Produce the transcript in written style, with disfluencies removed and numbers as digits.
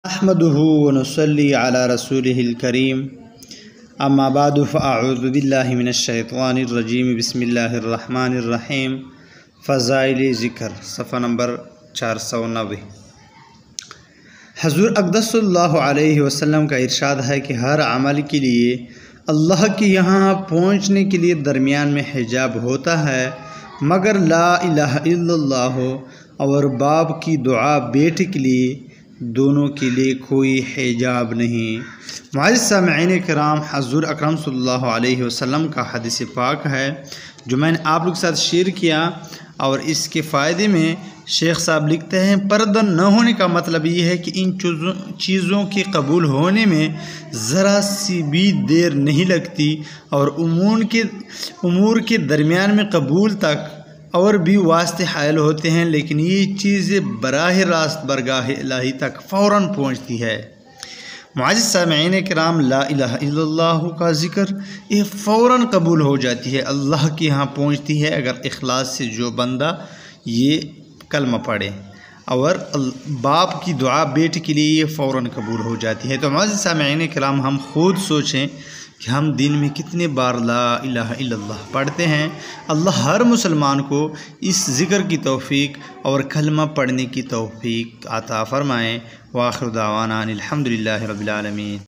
احمدہ ونصلی علی رسولہ الکریم اما بعد فاعوذ باللہ من الشیطان الرجیم بسم اللہ الرحمن الرحیم۔ فضائل ذکر صفحہ نمبر 490۔ حضور اقدس صلی اللہ علیہ وسلم کا ارشاد ہے کہ ہر عمل کے لیے اللہ کے یہاں پہنچنے کے لیے درمیان میں حجاب ہوتا ہے، مگر لا الہ الا اللہ اور باپ کی دعا بیٹے کے لیے دونوں کے لیے کوئی حجاب نہیں۔ معزز سامعین کرام، حضور اکرم صلی اللہ علیہ وسلم کا حدیث پاک ہے جو میں نے آپ لوگ کے ساتھ شیئر کیا، اور اس کے فائدے میں شیخ صاحب لکھتے ہیں پردہ نہ ہونے کا مطلب یہ ہے کہ ان چیزوں کے قبول ہونے میں ذرا سی بھی دیر نہیں لگتی، اور امور کے درمیان میں قبول تک اور بھی واسطے حائل ہوتے ہیں، لیکن یہ چیزیں براہ راست برگاہ الہی تک فوراً پہنچتی ہے۔ معزز سامعین کرام، لا الہ الا اللہ کا ذکر یہ فوراً قبول ہو جاتی ہے، اللہ کے ہاں پہنچتی ہے اگر اخلاص سے جو بندہ یہ کلمہ پڑھے، اور باپ کی دعا بیٹے کے لیے یہ فوراً قبول ہو جاتی ہے۔ تو معزز سامعین کرام، ہم خود سوچیں کہ ہم دن میں کتنے بار لا الہ الا اللہ پڑھتے ہیں۔ اللہ ہر مسلمان کو اس ذکر کی توفیق اور کلمہ پڑھنے کی توفیق عطا فرمائیں۔ وآخر دعوانا الحمدللہ رب العالمین۔